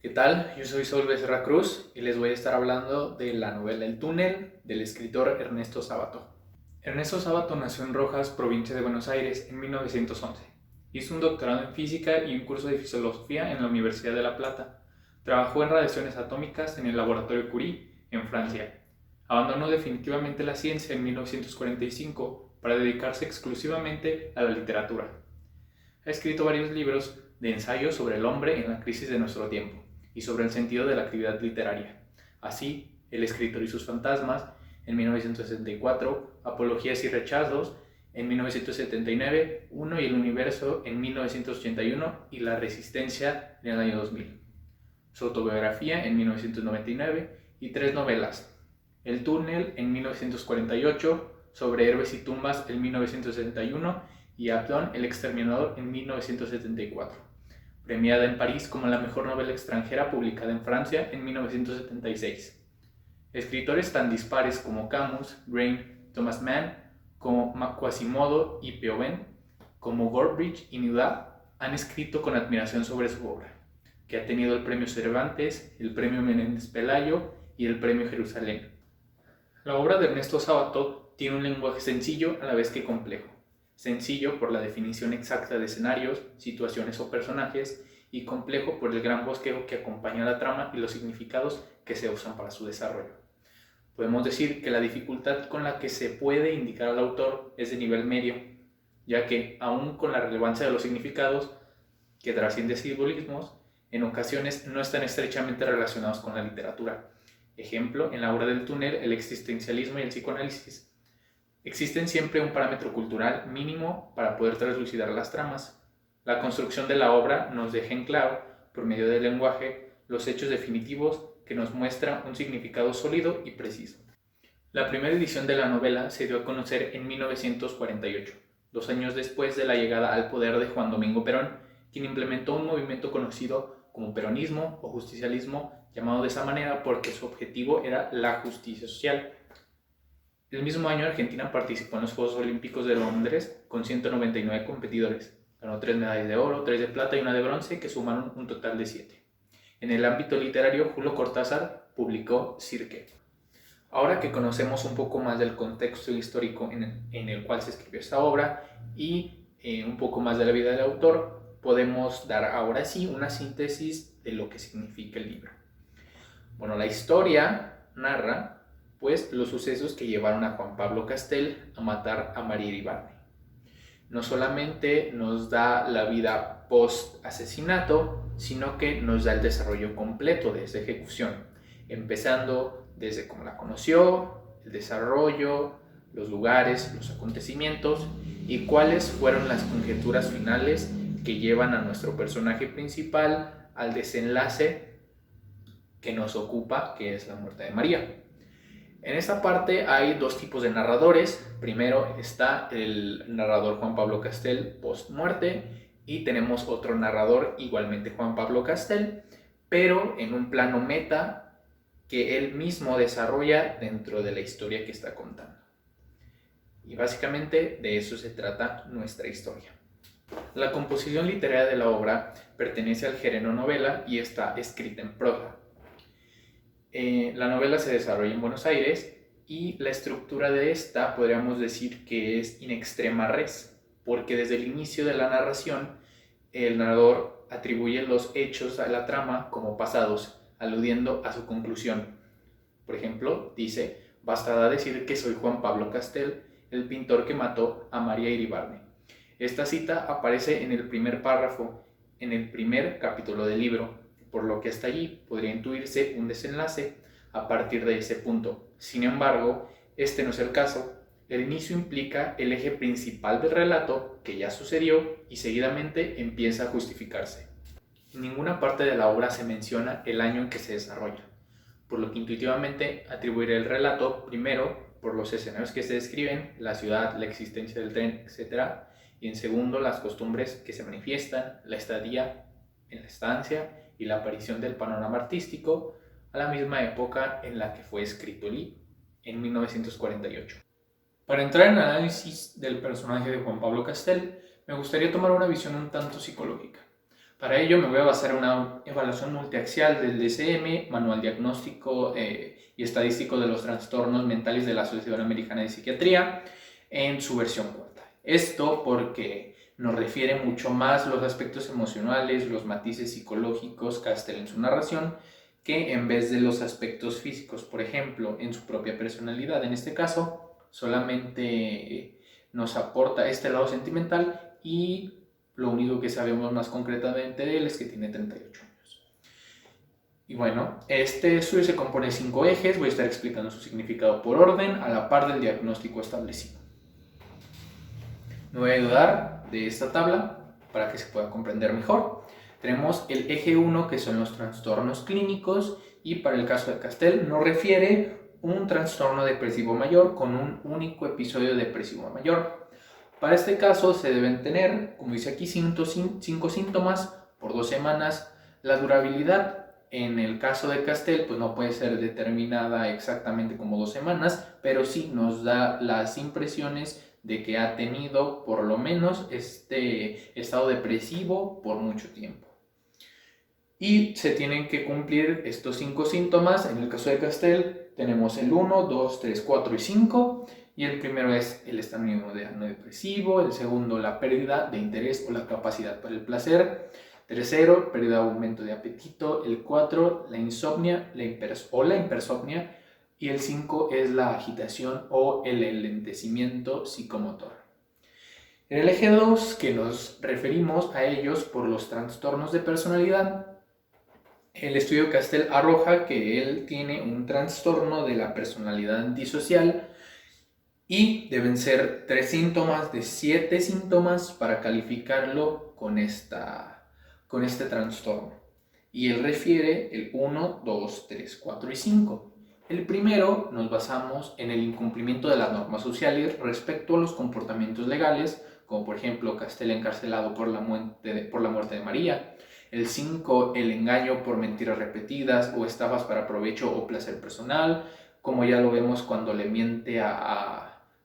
¿Qué tal? Yo soy Saúl Becerra Cruz y les voy a estar hablando de la novela El túnel del escritor Ernesto Sábato. Ernesto Sábato nació en Rojas, provincia de Buenos Aires, en 1911. Hizo un doctorado en física y un curso de filosofía en la Universidad de La Plata. Trabajó en radiaciones atómicas en el laboratorio Curie, en Francia. Abandonó definitivamente la ciencia en 1945 para dedicarse exclusivamente a la literatura. Ha escrito varios libros de ensayos sobre el hombre en la crisis de nuestro tiempo y sobre el sentido de la actividad literaria. Así, El escritor y sus fantasmas, en 1964, Apologías y rechazos, en 1979, Uno y el universo, en 1981, y La resistencia, en el año 2000. Su autobiografía, en 1999, y tres novelas: El túnel, en 1948, Sobre héroes y tumbas, en 1961, y Abdón, el exterminador, en 1974. Premiada en París como la mejor novela extranjera publicada en Francia en 1976. Escritores tan dispares como Camus, Grain, Thomas Mann, como Quasimodo y Pioven, como Gorbridge y Neruda, han escrito con admiración sobre su obra, que ha tenido el premio Cervantes, el premio Menéndez Pelayo y el premio Jerusalén. La obra de Ernesto Sábato tiene un lenguaje sencillo a la vez que complejo. Sencillo por la definición exacta de escenarios, situaciones o personajes, y complejo por el gran bosquejo que acompaña la trama y los significados que se usan para su desarrollo. Podemos decir que la dificultad con la que se puede indicar al autor es de nivel medio, ya que, aun con la relevancia de los significados, que trascienden simbolismos, en ocasiones no están estrechamente relacionados con la literatura. Ejemplo, en la obra del túnel, el existencialismo y el psicoanálisis. Existen siempre un parámetro cultural mínimo para poder traslucidar las tramas. La construcción de la obra nos deja en claro, por medio del lenguaje, los hechos definitivos que nos muestran un significado sólido y preciso. La primera edición de la novela se dio a conocer en 1948, 2 años después de la llegada al poder de Juan Domingo Perón, quien implementó un movimiento conocido como peronismo o justicialismo, llamado de esa manera porque su objetivo era la justicia social. El mismo año Argentina participó en los Juegos Olímpicos de Londres con 199 competidores. Ganó 3 medallas de oro, 3 de plata y una de bronce, que sumaron un total de 7. En el ámbito literario, Julio Cortázar publicó Circe. Ahora que conocemos un poco más del contexto histórico en el cual se escribió esta obra y un poco más de la vida del autor, podemos dar ahora sí una síntesis de lo que significa el libro. Bueno, la historia narra pues los sucesos que llevaron a Juan Pablo Castel a matar a María Iribarne. No solamente nos da la vida post-asesinato, sino que nos da el desarrollo completo de esa ejecución, empezando desde cómo la conoció, el desarrollo, los lugares, los acontecimientos y cuáles fueron las conjeturas finales que llevan a nuestro personaje principal al desenlace que nos ocupa, que es la muerte de María. En esta parte hay dos tipos de narradores. Primero está el narrador Juan Pablo Castel post muerte y tenemos otro narrador, igualmente Juan Pablo Castel, pero en un plano meta que él mismo desarrolla dentro de la historia que está contando. Y básicamente de eso se trata nuestra historia. La composición literaria de la obra pertenece al género novela y está escrita en prosa. La novela se desarrolla en Buenos Aires y la estructura de esta podríamos decir que es in extrema res, porque desde el inicio de la narración el narrador atribuye los hechos a la trama como pasados, aludiendo a su conclusión. Por ejemplo, dice: bastará decir que soy Juan Pablo Castel, el pintor que mató a María Iribarne. Esta cita aparece en el primer párrafo, en el primer capítulo del libro, por lo que hasta allí podría intuirse un desenlace a partir de ese punto. Sin embargo, este no es el caso. El inicio implica el eje principal del relato que ya sucedió y seguidamente empieza a justificarse. En ninguna parte de la obra se menciona el año en que se desarrolla, por lo que intuitivamente atribuiré el relato primero por los escenarios que se describen, la ciudad, la existencia del tren, etc., y en segundo las costumbres que se manifiestan, la estadía en la estancia y la aparición del panorama artístico a la misma época en la que fue escrito el libro, en 1948. Para entrar en el análisis del personaje de Juan Pablo Castel, me gustaría tomar una visión un tanto psicológica. Para ello me voy a basar en una evaluación multiaxial del DSM, Manual Diagnóstico y Estadístico de los Trastornos Mentales de la Asociación Americana de Psiquiatría, en su versión corta. Esto porque nos refiere mucho más los aspectos emocionales, los matices psicológicos, Castell en su narración, que en vez de los aspectos físicos, por ejemplo, en su propia personalidad. En este caso, solamente nos aporta este lado sentimental y lo único que sabemos más concretamente de él es que tiene 38 años. Y bueno, este estudio se compone de 5 ejes, voy a estar explicando su significado por orden, a la par del diagnóstico establecido. Me voy a ayudar de esta tabla para que se pueda comprender mejor. Tenemos el eje 1, que son los trastornos clínicos, y para el caso de Castell nos refiere un trastorno depresivo mayor con un único episodio depresivo mayor. Para este caso se deben tener, como dice aquí, 5 síntomas por 2 semanas. La durabilidad en el caso de Castell pues no puede ser determinada exactamente como 2 semanas, pero sí nos da las impresiones de que ha tenido por lo menos este estado depresivo por mucho tiempo. Y se tienen que cumplir estos 5 síntomas. En el caso de Castell tenemos el 1, 2, 3, 4 y 5. Y el primero es el estado no depresivo, el segundo la pérdida de interés o la capacidad para el placer, tercero, pérdida o aumento de apetito, el 4, la insomnia la hipersomnia, y el 5 es la agitación o el enlentecimiento psicomotor. En el eje 2, que nos referimos a ellos por los trastornos de personalidad, el estudio Castell arroja que él tiene un trastorno de la personalidad antisocial y deben ser 3 síntomas de 7 síntomas para calificarlo con este trastorno. Y él refiere el 1, 2, 3, 4 y 5. El primero nos basamos en el incumplimiento de las normas sociales respecto a los comportamientos legales, como por ejemplo Castell encarcelado por la muerte de María. El 5, el engaño por mentiras repetidas o estafas para provecho o placer personal, como ya lo vemos cuando le miente a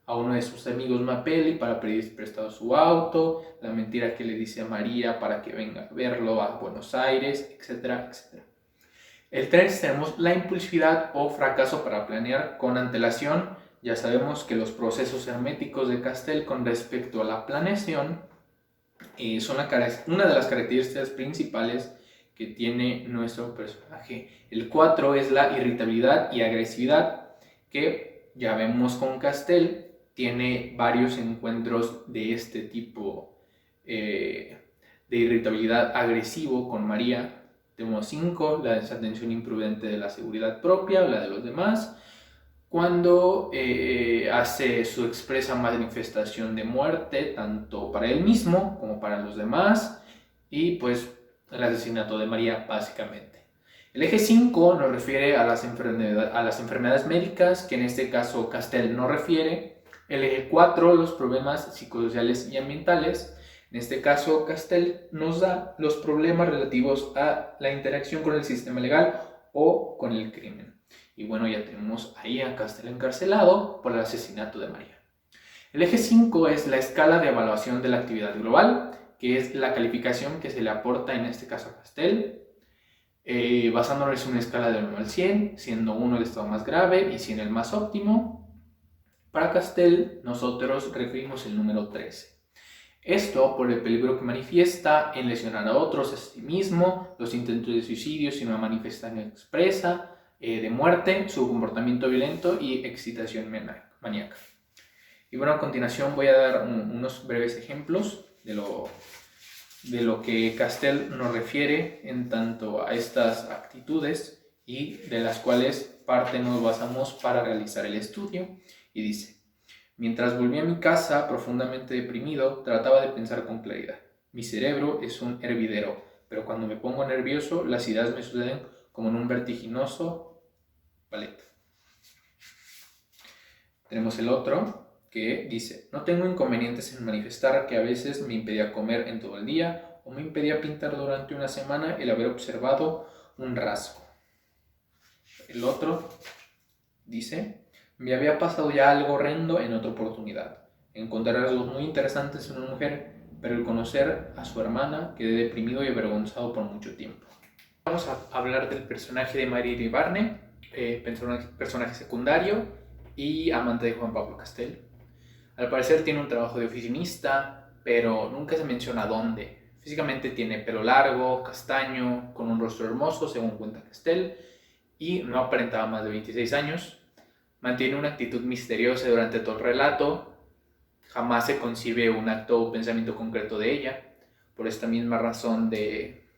uno de sus amigos Mapelli para pedir prestado su auto, la mentira que le dice a María para que venga a verlo a Buenos Aires, etcétera, etcétera. El 3, tenemos la impulsividad o fracaso para planear con antelación. Ya sabemos que los procesos herméticos de Castell con respecto a la planeación son una de las características principales que tiene nuestro personaje. El 4 es la irritabilidad y agresividad, que ya vemos con Castell, tiene varios encuentros de este tipo de irritabilidad agresivo con María. Tenemos 5, la desatención imprudente de la seguridad propia o la de los demás, cuando hace su expresa manifestación de muerte tanto para él mismo como para los demás, y pues el asesinato de María básicamente. El eje 5 nos refiere a las enfermedades médicas, que en este caso Castell no refiere. El eje 4, los problemas psicosociales y ambientales. En este caso Castell nos da los problemas relativos a la interacción con el sistema legal o con el crimen. Y bueno, ya tenemos ahí a Castell encarcelado por el asesinato de María. El eje 5 es la escala de evaluación de la actividad global, que es la calificación que se le aporta en este caso a Castell, basándonos en una escala del 1 al 100, siendo 1 el estado más grave y 100 el más óptimo. Para Castell nosotros referimos el número 13. Esto por el peligro que manifiesta en lesionar a otros, a sí mismo, los intentos de suicidio sin una manifestación expresa, de muerte, su comportamiento violento y excitación maníaca. Y bueno, a continuación voy a dar unos breves ejemplos de lo que Castell nos refiere en tanto a estas actitudes y de las cuales parte nos basamos para realizar el estudio. Y dice: mientras volví a mi casa profundamente deprimido, trataba de pensar con claridad. Mi cerebro es un hervidero, pero cuando me pongo nervioso, las ideas me suceden como en un vertiginoso ballet. Tenemos el otro que dice: no tengo inconvenientes en manifestar que a veces me impedía comer en todo el día o me impedía pintar durante una semana el haber observado un rasgo. El otro dice: me había pasado ya algo horrendo en otra oportunidad. Encontré rasgos muy interesantes en una mujer pero al conocer a su hermana quedé deprimido y avergonzado por mucho tiempo. Vamos a hablar del personaje de María Iribarne, personaje secundario y amante de Juan Pablo Castel. Al parecer tiene un trabajo de oficinista, pero nunca se menciona dónde. Físicamente tiene pelo largo, castaño, con un rostro hermoso, según cuenta Castel, y no aparentaba más de 26 años. Mantiene una actitud misteriosa durante todo el relato. Jamás se concibe un acto o pensamiento concreto de ella, por esta misma razón de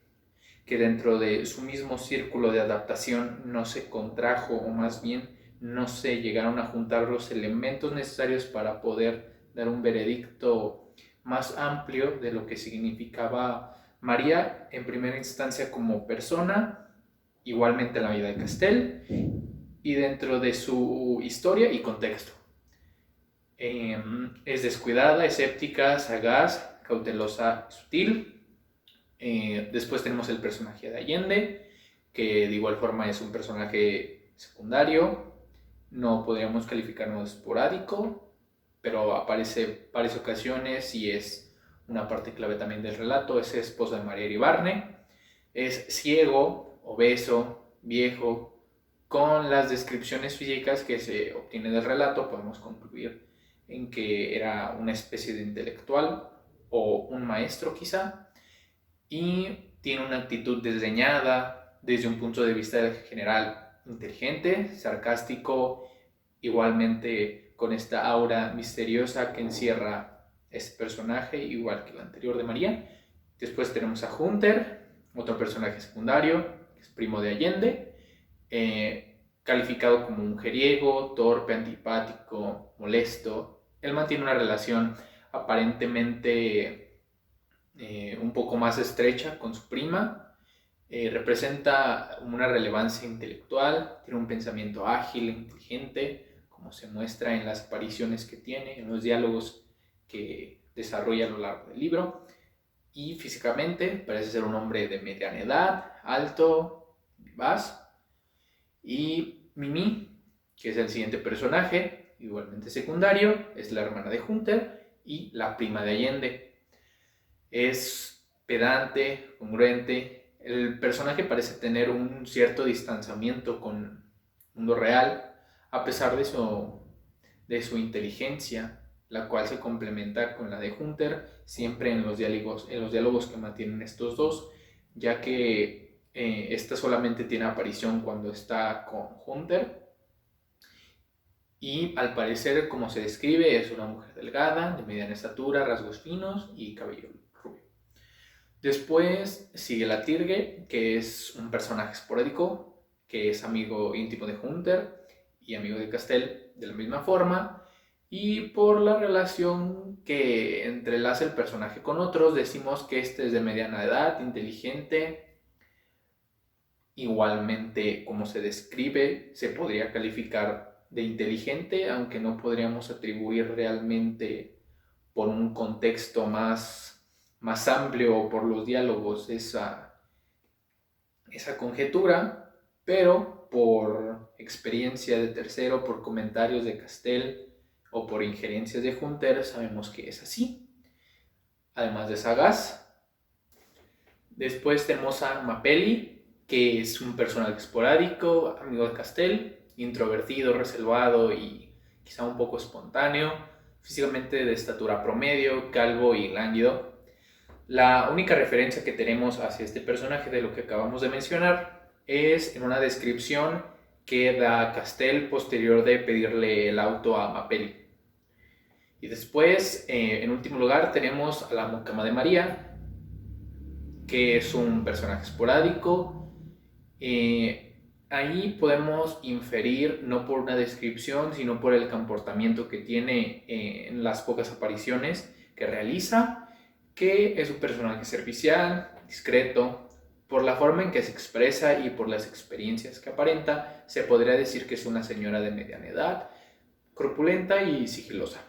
que dentro de su mismo círculo de adaptación no se contrajo, o más bien no se llegaron a juntar los elementos necesarios para poder dar un veredicto más amplio de lo que significaba María en primera instancia como persona, igualmente en la vida de Castel y dentro de su historia y contexto. Es descuidada, escéptica, sagaz, cautelosa, sutil. Después tenemos el personaje de Allende, que de igual forma es un personaje secundario. No podríamos calificarlo de esporádico, pero aparece varias ocasiones y es una parte clave también del relato. Es esposa de María Iribarne. Es ciego, obeso, viejo. Con las descripciones físicas que se obtienen del relato podemos concluir en que era una especie de intelectual o un maestro quizá, y tiene una actitud desdeñada desde un punto de vista general, inteligente, sarcástico, igualmente con esta aura misteriosa que encierra este personaje, igual que el anterior de María. Después tenemos a Hunter, otro personaje secundario, que es primo de Allende, calificado como un mujeriego, torpe, antipático, molesto. Él mantiene una relación aparentemente un poco más estrecha con su prima. Representa una relevancia intelectual, tiene un pensamiento ágil, inteligente, como se muestra en las apariciones que tiene, en los diálogos que desarrolla a lo largo del libro. Y físicamente parece ser un hombre de mediana edad, alto, vivaz. Y Mimi, que es el siguiente personaje, igualmente secundario, es la hermana de Hunter y la prima de Allende. Es pedante, congruente. El personaje parece tener un cierto distanciamiento con el mundo real, a pesar de su inteligencia, la cual se complementa con la de Hunter, siempre en los diálogos que mantienen estos dos, ya que esta solamente tiene aparición cuando está con Hunter. Y al parecer, como se describe, es una mujer delgada, de mediana estatura, rasgos finos y cabello rubio. Después sigue la Tirgue, que es un personaje esporádico, que es amigo íntimo de Hunter y amigo de Castel de la misma forma. Y por la relación que entrelaza el personaje con otros, decimos que este es de mediana edad, inteligente. Igualmente, como se describe, se podría calificar de inteligente, aunque no podríamos atribuir realmente por un contexto más amplio o por los diálogos esa conjetura, pero por experiencia de tercero, por comentarios de Castel o por injerencias de Hunter, sabemos que es así. Además de sagaz. Después tenemos a Mapelli, que es un personaje esporádico, amigo de Castel, introvertido, reservado y quizá un poco espontáneo, físicamente de estatura promedio, calvo y lánguido. La única referencia que tenemos hacia este personaje de lo que acabamos de mencionar es en una descripción que da Castel posterior de pedirle el auto a Mapelli. Y después, en último lugar, tenemos a la mucama de María, que es un personaje esporádico. Ahí podemos inferir, no por una descripción, sino por el comportamiento que tiene en las pocas apariciones que realiza, que es un personaje servicial, discreto. Por la forma en que se expresa y por las experiencias que aparenta, se podría decir que es una señora de mediana edad, corpulenta y sigilosa.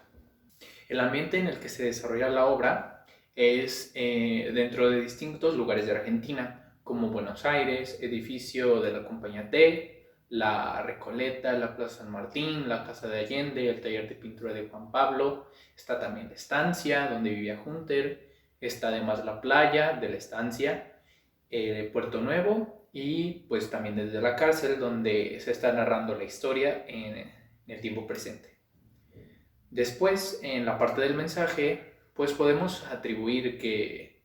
El ambiente en el que se desarrolla la obra es dentro de distintos lugares de Argentina, como Buenos Aires, edificio de la Compañía T, la Recoleta, la Plaza San Martín, la Casa de Allende, el taller de pintura de Juan Pablo. Está también la estancia donde vivía Hunter, Está además la playa de la estancia de Puerto Nuevo y pues también desde la cárcel donde se está narrando la historia en el tiempo presente. Después, en la parte del mensaje, pues podemos atribuir que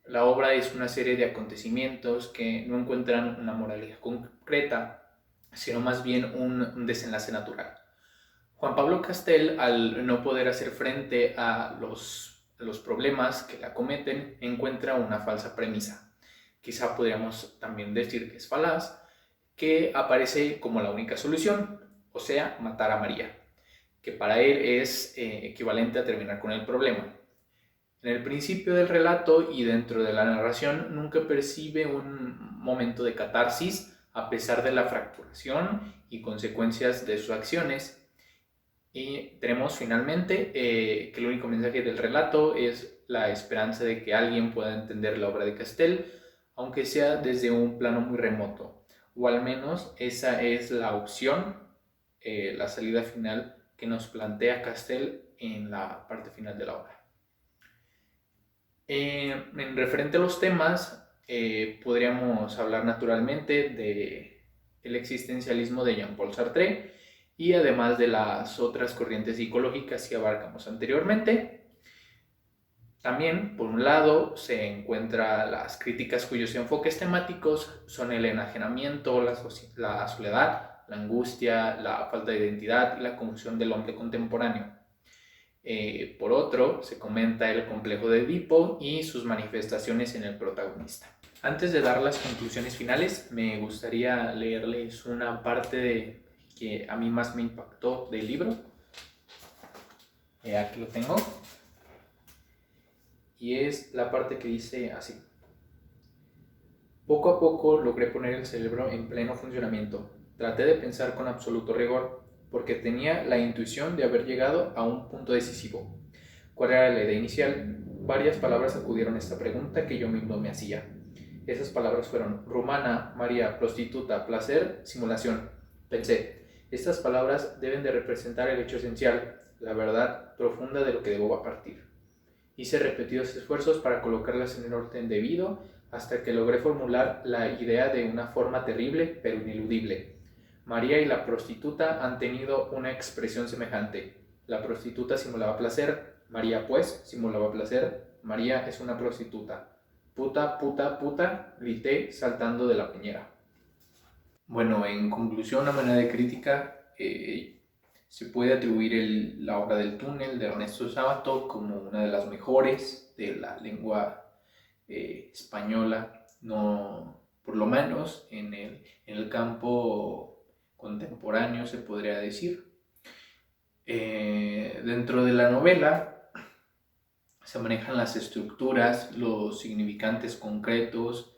la obra es una serie de acontecimientos que no encuentran una moraleja concreta, sino más bien un desenlace natural. Juan Pablo Castel, al no poder hacer frente a los problemas que le acometen, encuentra una falsa premisa. Quizá podríamos también decir que es falaz, que aparece como la única solución, o sea, matar a María, que para él es equivalente a terminar con el problema. En el principio del relato y dentro de la narración nunca percibe un momento de catarsis a pesar de la fracturación y consecuencias de sus acciones. Y tenemos finalmente que el único mensaje del relato es la esperanza de que alguien pueda entender la obra de Castel, aunque sea desde un plano muy remoto, o al menos esa es la opción, la salida final que nos plantea Castel en la parte final de la obra. En referente a los temas, podríamos hablar naturalmente del existencialismo de Jean-Paul Sartre y además de las otras corrientes psicológicas que abarcamos anteriormente. También, por un lado, se encuentran las críticas cuyos enfoques temáticos son el enajenamiento, la soledad, la angustia, la falta de identidad y la confusión del hombre contemporáneo. Por otro, se comenta el complejo de Edipo y sus manifestaciones en el protagonista. Antes de dar las conclusiones finales, me gustaría leerles una parte que a mí más me impactó del libro. Aquí lo tengo. Y es la parte que dice así: poco a poco logré poner el cerebro en pleno funcionamiento. Traté de pensar con absoluto rigor, porque tenía la intuición de haber llegado a un punto decisivo. ¿Cuál era la idea inicial? Varias palabras acudieron a esta pregunta que yo mismo me hacía. Esas palabras fueron rumana, María, prostituta, placer, simulación. Pensé, estas palabras deben de representar el hecho esencial, la verdad profunda de lo que debo partir. Hice repetidos esfuerzos para colocarlas en el orden debido hasta que logré formular la idea de una forma terrible pero ineludible. María y la prostituta han tenido una expresión semejante. La prostituta simulaba placer, María pues simulaba placer. María es una prostituta. Puta, puta, puta, grité saltando de la peñera. Bueno, en conclusión, a manera de crítica, se puede atribuir la obra del túnel de Ernesto Sábato como una de las mejores de la lengua española, no, por lo menos en el campo contemporáneo se podría decir. Dentro de la novela se manejan las estructuras, los significantes concretos,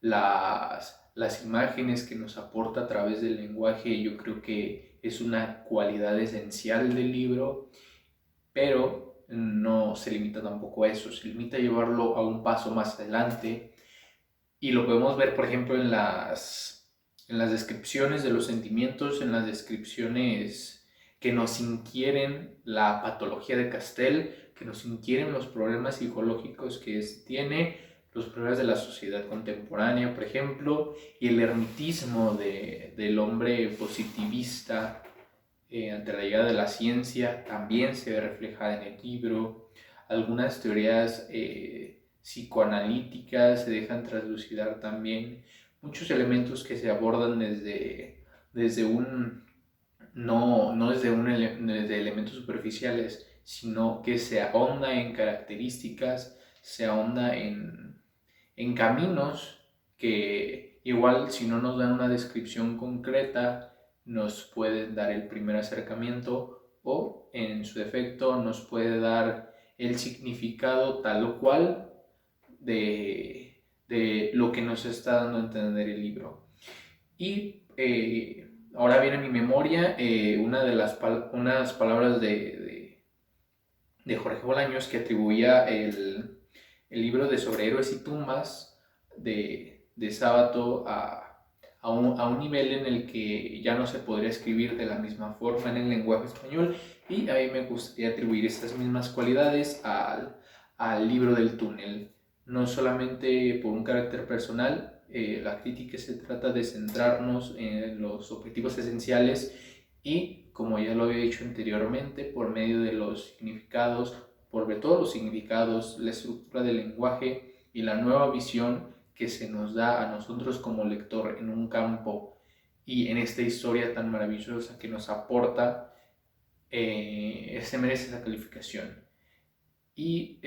las imágenes que nos aporta a través del lenguaje. Yo creo que es una cualidad esencial del libro, pero no se limita tampoco a eso, se limita a llevarlo a un paso más adelante, y lo podemos ver, por ejemplo, en las descripciones de los sentimientos, en las descripciones que nos inquieren la patología de Castel, que nos inquieren los problemas psicológicos que tiene, los problemas de la sociedad contemporánea, por ejemplo, y el ermitismo del hombre positivista ante la llegada de la ciencia también se ve reflejada en el libro. Algunas teorías psicoanalíticas se dejan traslucidar también. Muchos elementos que se abordan desde desde elementos superficiales, sino que se ahonda en características, se ahonda en caminos que igual, si no nos dan una descripción concreta, nos pueden dar el primer acercamiento, o en su defecto nos puede dar el significado tal cual de lo que nos está dando a entender el libro. Y ahora viene a mi memoria unas palabras de Jorge Bolaños, que atribuía el libro de Sobre Héroes y Tumbas de Sábato a un nivel en el que ya no se podría escribir de la misma forma en el lenguaje español, y a mí me gustaría atribuir estas mismas cualidades al libro del túnel, no solamente por un carácter personal. La crítica se trata de centrarnos en los objetivos esenciales y, como ya lo había dicho anteriormente, por medio de los significados, por ver todos los significados, la estructura del lenguaje y la nueva visión que se nos da a nosotros como lector en un campo y en esta historia tan maravillosa que nos aporta, se merece esa calificación. Y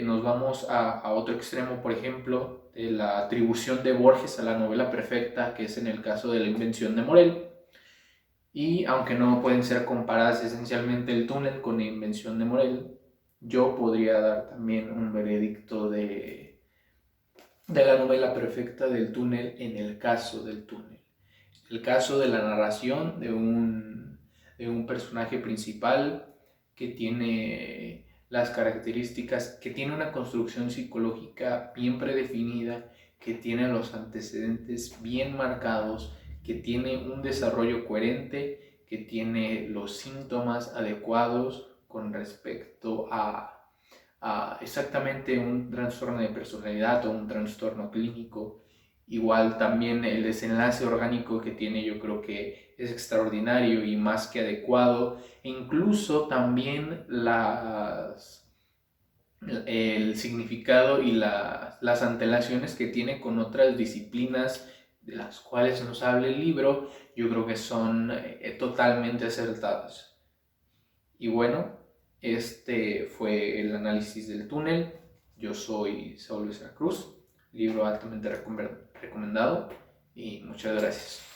nos vamos a otro extremo, por ejemplo, de la atribución de Borges a la novela perfecta, que es en el caso de La invención de Morel. Y aunque no pueden ser comparadas esencialmente El túnel con La invención de Morel, yo podría dar también un veredicto de la novela perfecta del túnel en el caso del túnel. El caso de la narración de un personaje principal que tiene las características, que tiene una construcción psicológica bien predefinida, que tiene los antecedentes bien marcados, que tiene un desarrollo coherente, que tiene los síntomas adecuados con respecto a exactamente un trastorno de personalidad o un trastorno clínico. Igual también el desenlace orgánico que tiene, yo creo que es extraordinario y más que adecuado. E incluso también el significado y las antelaciones que tiene con otras disciplinas de las cuales nos habla el libro, yo creo que son totalmente acertadas. Y bueno, este fue el análisis del túnel. Yo soy Saúl Becerra Cruz, libro altamente recomendado, y muchas gracias.